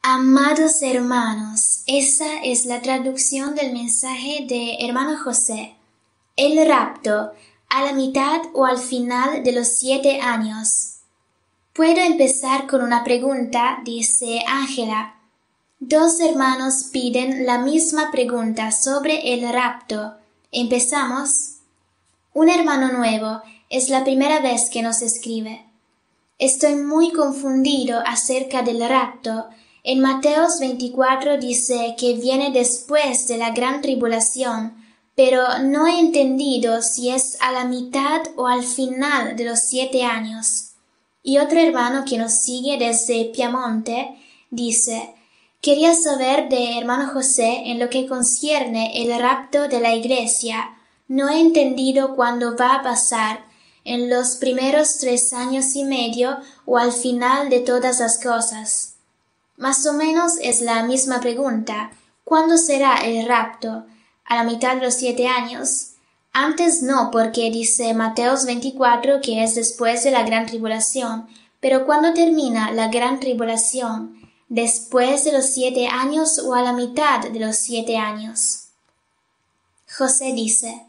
Amados hermanos, esa es la traducción del mensaje de hermano José. El rapto, a la mitad o al final de los 7 años. Puedo empezar con una pregunta, dice Ángela. Dos hermanos piden la misma pregunta sobre el rapto. ¿Empezamos? Un hermano nuevo, es la primera vez que nos escribe. Estoy muy confundido acerca del rapto. En Mateos 24 dice que viene después de la gran tribulación, pero no he entendido si es a la mitad o al final de los 7 años. Y otro hermano que nos sigue desde Piamonte dice, quería saber de hermano José en lo que concierne el rapto de la iglesia. No he entendido cuándo va a pasar, en los primeros 3 años y medio o al final de todas las cosas. Más o menos es la misma pregunta. ¿Cuándo será el rapto? ¿A la mitad de los 7 años? Antes no, porque dice Mateos 24 que es después de la gran tribulación. Pero ¿cuándo termina la gran tribulación? ¿Después de los 7 años o a la mitad de los 7 años? José dice,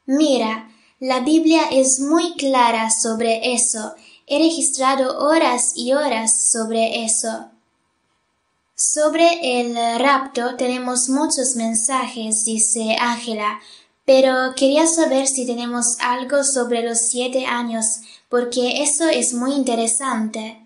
mira, la Biblia es muy clara sobre eso. He registrado horas y horas sobre eso. Sobre el rapto tenemos muchos mensajes, dice Ángela, pero quería saber si tenemos algo sobre los 7 años, porque eso es muy interesante.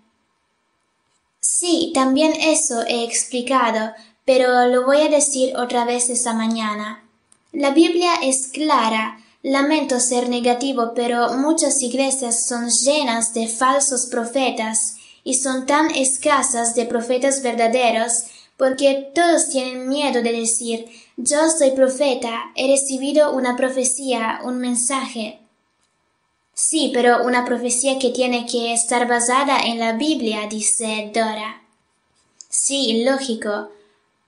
Sí, también eso he explicado, pero lo voy a decir otra vez esta mañana. La Biblia es clara. Lamento ser negativo, pero muchas iglesias son llenas de falsos profetas y son tan escasas de profetas verdaderos porque todos tienen miedo de decir yo soy profeta, he recibido una profecía, un mensaje. Sí, pero una profecía que tiene que estar basada en la Biblia, dice Dora. Sí, lógico,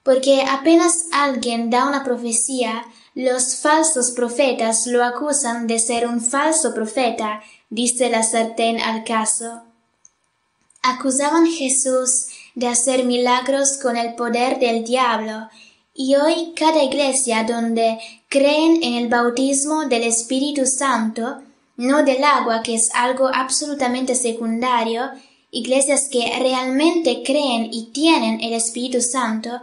porque apenas alguien da una profecía, los falsos profetas lo acusan de ser un falso profeta, dice la sartén al caso. Acusaban a Jesús de hacer milagros con el poder del diablo, y hoy cada iglesia donde creen en el bautismo del Espíritu Santo, no del agua que es algo absolutamente secundario, iglesias que realmente creen y tienen el Espíritu Santo,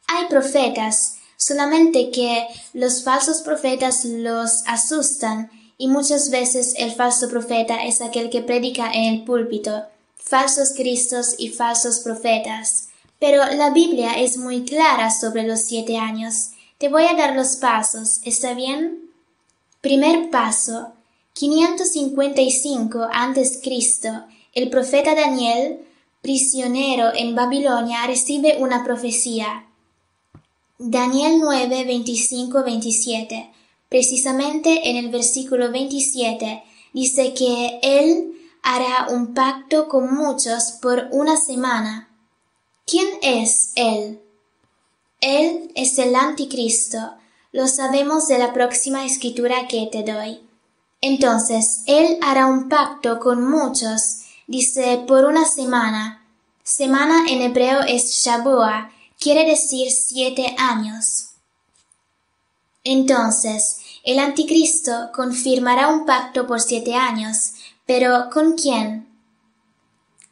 hay profetas, solamente que los falsos profetas los asustan, y muchas veces el falso profeta es aquel que predica en el púlpito, falsos cristos y falsos profetas. Pero la Biblia es muy clara sobre los 7 años. Te voy a dar los pasos, ¿está bien? Primer paso, 555 a.C., el profeta Daniel, prisionero en Babilonia, recibe una profecía. Daniel 9, 25-27. Precisamente en el versículo 27 dice que él hará un pacto con muchos por una semana. ¿Quién es él? Él es el anticristo. Lo sabemos de la próxima escritura que te doy. Entonces, él hará un pacto con muchos, dice por una semana. Semana en hebreo es Shabuah, quiere decir 7 años. Entonces, el anticristo confirmará un pacto por 7 años, pero ¿con quién?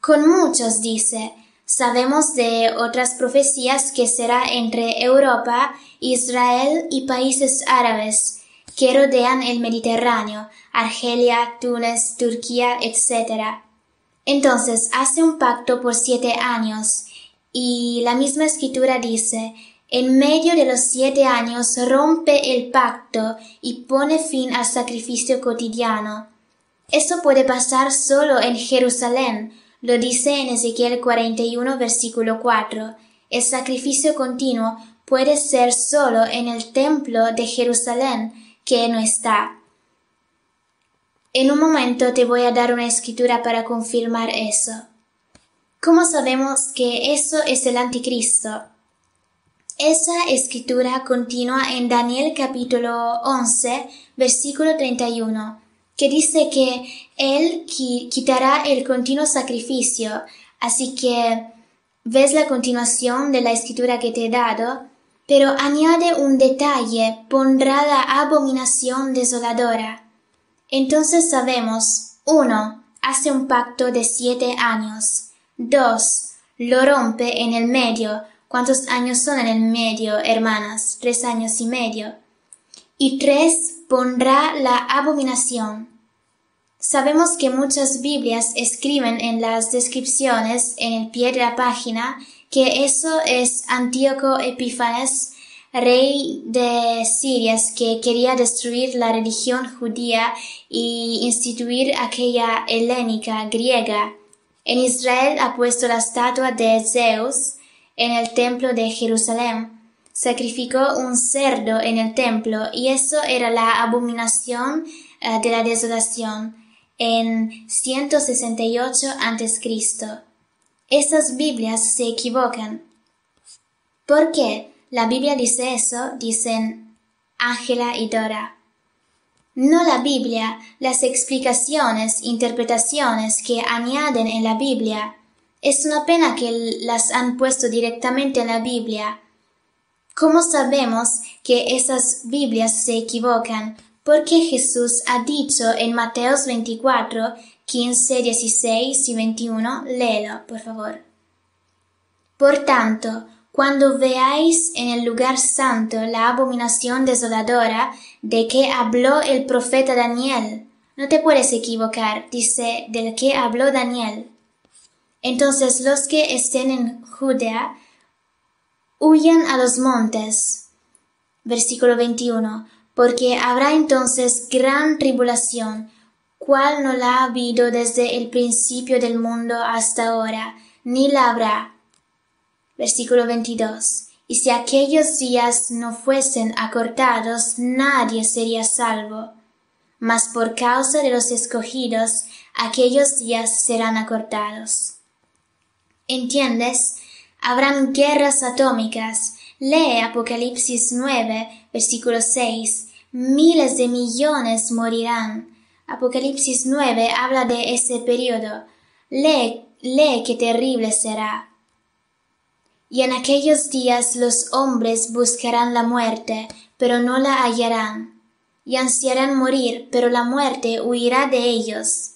Con muchos, dice. Sabemos de otras profecías que será entre Europa, Israel y países árabes que rodean el Mediterráneo, Argelia, Túnez, Turquía, etc. Entonces hace un pacto por 7 años, y la misma escritura dice, en medio de los 7 años rompe el pacto y pone fin al sacrificio cotidiano. Eso puede pasar solo en Jerusalén, lo dice en Ezequiel 41, versículo 4. El sacrificio continuo puede ser solo en el templo de Jerusalén, que no está. En un momento te voy a dar una escritura para confirmar eso. ¿Cómo sabemos que eso es el anticristo? Esa escritura continúa en Daniel capítulo 11, versículo 31, que dice que él quitará el continuo sacrificio, así que ves la continuación de la escritura que te he dado, pero añade un detalle, pondrá la abominación desoladora. Entonces sabemos, 1. Hace un pacto de 7 años. 2. Lo rompe en el medio. ¿Cuántos años son en el medio, hermanas? 3 años y medio. Y 3. Pondrá la abominación. Sabemos que muchas Biblias escriben en las descripciones en el pie de la página que eso es Antíoco Epífanes, rey de Siria, que quería destruir la religión judía y instituir aquella helénica griega. En Israel ha puesto la estatua de Zeus en el templo de Jerusalén. Sacrificó un cerdo en el templo y eso era la abominación de la desolación en 168 a.C. Esas Biblias se equivocan. ¿Por qué la Biblia dice eso? Dicen Ángela y Dora. No la Biblia, las explicaciones, interpretaciones que añaden en la Biblia. Es una pena que las han puesto directamente en la Biblia. ¿Cómo sabemos que esas Biblias se equivocan? Porque Jesús ha dicho en Mateos 24, 15, 16 y 21, léelo, por favor. Por tanto, cuando veáis en el lugar santo la abominación desoladora de que habló el profeta Daniel, no te puedes equivocar, dice del que habló Daniel. Entonces los que estén en Judea, huyan a los montes. Versículo 21. Porque habrá entonces gran tribulación, cual no la ha habido desde el principio del mundo hasta ahora, ni la habrá. Versículo 22. Y si aquellos días no fuesen acortados, nadie sería salvo. Mas por causa de los escogidos, aquellos días serán acortados. ¿Entiendes? Habrán guerras atómicas. Lee Apocalipsis 9, versículo 6. Miles de millones morirán. Apocalipsis 9 habla de ese periodo. Lee qué terrible será. Y en aquellos días los hombres buscarán la muerte, pero no la hallarán. Y ansiarán morir, pero la muerte huirá de ellos.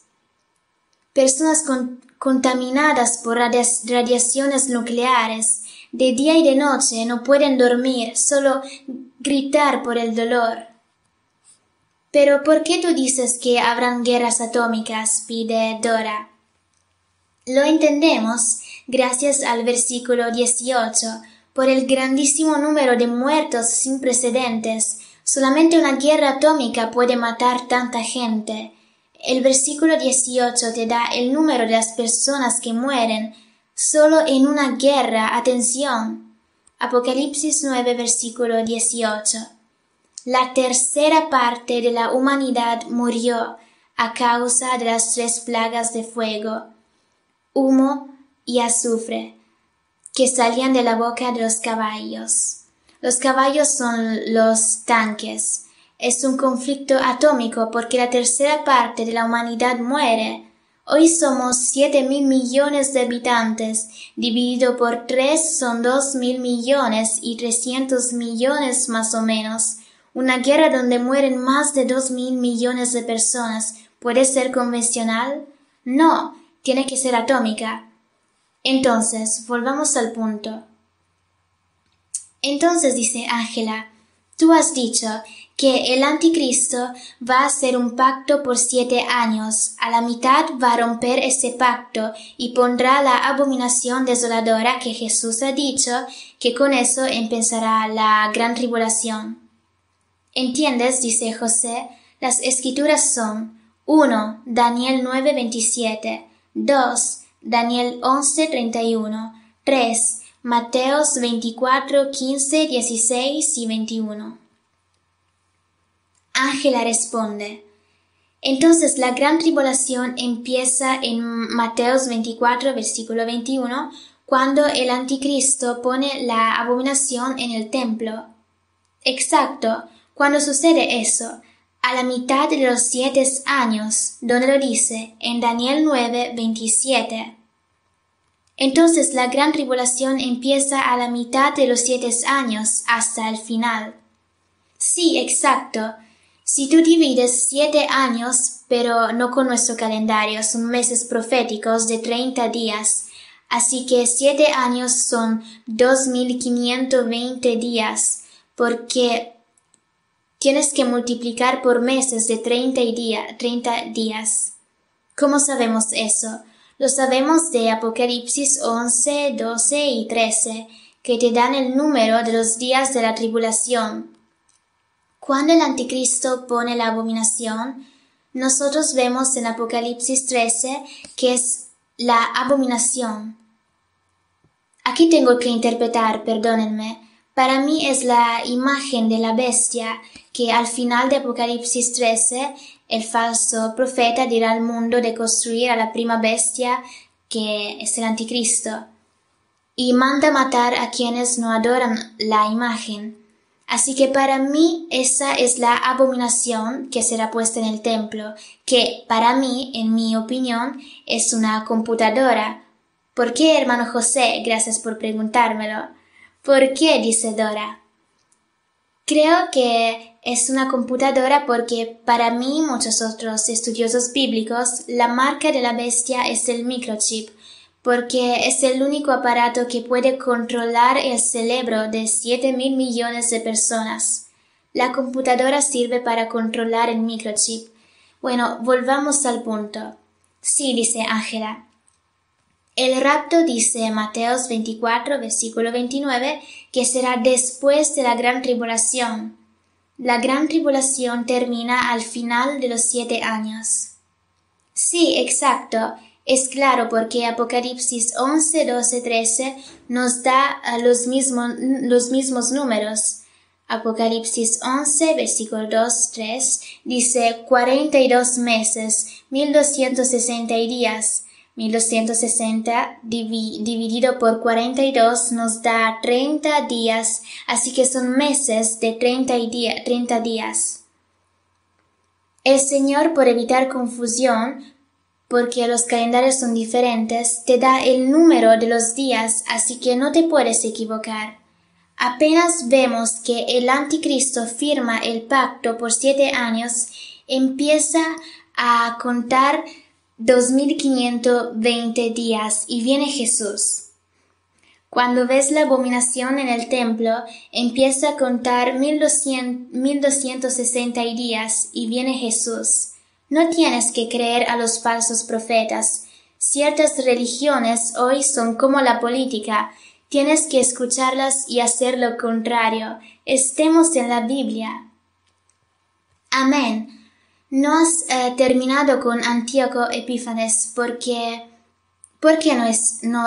Personas contaminadas por radiaciones nucleares, de día y de noche no pueden dormir, solo gritar por el dolor. Pero ¿por qué tú dices que habrán guerras atómicas? Pide Dora. Lo entendemos gracias al versículo 18, por el grandísimo número de muertos sin precedentes. Solamente una guerra atómica puede matar tanta gente. El versículo 18 te da el número de las personas que mueren solo en una guerra. Atención. Apocalipsis 9, versículo 18. La tercera parte de la humanidad murió a causa de las 3 plagas de fuego, humo y azufre, que salían de la boca de los caballos. Los caballos son los tanques. Es un conflicto atómico porque la tercera parte de la humanidad muere. Hoy somos 7.000 millones de habitantes, dividido por 3 son 2.000 millones y 300 millones más o menos. Una guerra donde mueren más de 2.000 millones de personas, ¿puede ser convencional? No, tiene que ser atómica. Entonces, volvamos al punto. Entonces, dice Ángela, tú has dicho que el anticristo va a hacer un pacto por 7 años. A la mitad va a romper ese pacto y pondrá la abominación desoladora que Jesús ha dicho que con eso empezará la gran tribulación. ¿Entiendes? Dice José. Las escrituras son 1. Daniel 9:27, 2. Daniel 11:31, 3. Mateos 24, 15, 16 y 21. Ángela responde. Entonces la gran tribulación empieza en Mateos 24, versículo 21, cuando el anticristo pone la abominación en el templo. Exacto. Cuando sucede eso, a la mitad de los 7 años, donde lo dice en Daniel 9, 27. Entonces la gran tribulación empieza a la mitad de los 7 años hasta el final. Sí, exacto. Si tú divides 7 años, pero no con nuestro calendario, son meses proféticos de 30 días. Así que 7 años son 2520 días, porque tienes que multiplicar por meses de 30 días. ¿Cómo sabemos eso? Lo sabemos de Apocalipsis 11, 12 y 13, que te dan el número de los días de la tribulación. Cuando el anticristo pone la abominación, nosotros vemos en Apocalipsis 13 que es la abominación. Aquí tengo que interpretar, perdónenme. Para mí es la imagen de la bestia que al final de Apocalipsis 13 el falso profeta dirá al mundo de construir a la prima bestia que es el anticristo y manda matar a quienes no adoran la imagen. Así que para mí esa es la abominación que será puesta en el templo, que para mí, en mi opinión, es una computadora. ¿Por qué, hermano José? Gracias por preguntármelo. ¿Por qué? Dice Dora. Creo que es una computadora porque para mí y muchos otros estudiosos bíblicos la marca de la bestia es el microchip, porque es el único aparato que puede controlar el cerebro de 7.000 millones de personas. La computadora sirve para controlar el microchip. Bueno, volvamos al punto. Sí, dice Ángela. El rapto dice Mateos 24, versículo 29, que será después de la gran tribulación. La gran tribulación termina al final de los 7 años. Sí, exacto. Es claro porque Apocalipsis 11, 12, 13 nos da los mismos números. Apocalipsis 11, versículo 2, 3 dice 42 meses, 1260 días. 1260 dividido por 42 nos da 30 días, así que son meses de 30 días. El Señor, por evitar confusión, porque los calendarios son diferentes, te da el número de los días, así que no te puedes equivocar. Apenas vemos que el anticristo firma el pacto por 7 años, empieza a contar 2520 días y viene Jesús. Cuando ves la abominación en el templo, empieza a contar 1260 días y viene Jesús. No tienes que creer a los falsos profetas. Ciertas religiones hoy son como la política. Tienes que escucharlas y hacer lo contrario. Estemos en la Biblia. Amén. No has terminado con Antíoco Epífanes ¿por qué no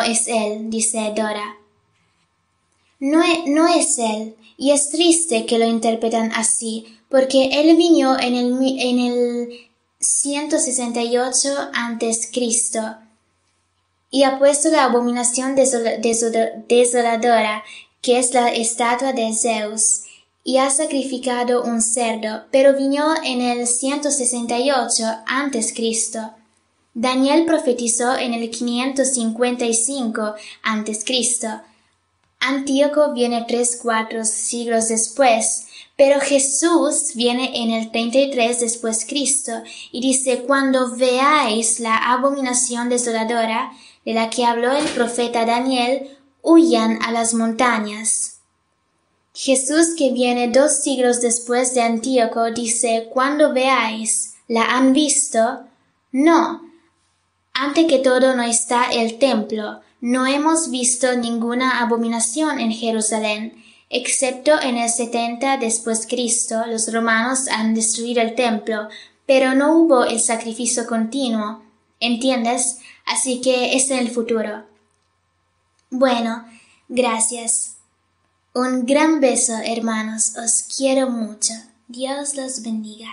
es él? Dice Dora. No es él, y es triste que lo interpretan así, porque él vino en el 168 antes Cristo y ha puesto la abominación desoladora, que es la estatua de Zeus, y ha sacrificado un cerdo, pero vino en el 168 antes Cristo. Daniel profetizó en el 555 antes Cristo. Antíoco viene 3-4 siglos después, pero Jesús viene en el 33 después Cristo, y dice, cuando veáis la abominación desoladora de la que habló el profeta Daniel, huyan a las montañas. Jesús, que viene 2 siglos después de Antíoco, dice, cuando veáis, ¿la han visto? No. Ante que todo no está el templo. No hemos visto ninguna abominación en Jerusalén, excepto en el 70 después Cristo, los romanos han destruido el templo, pero no hubo el sacrificio continuo. ¿Entiendes? Así que es en el futuro. Bueno, gracias. Un gran beso, hermanos. Os quiero mucho. Dios los bendiga.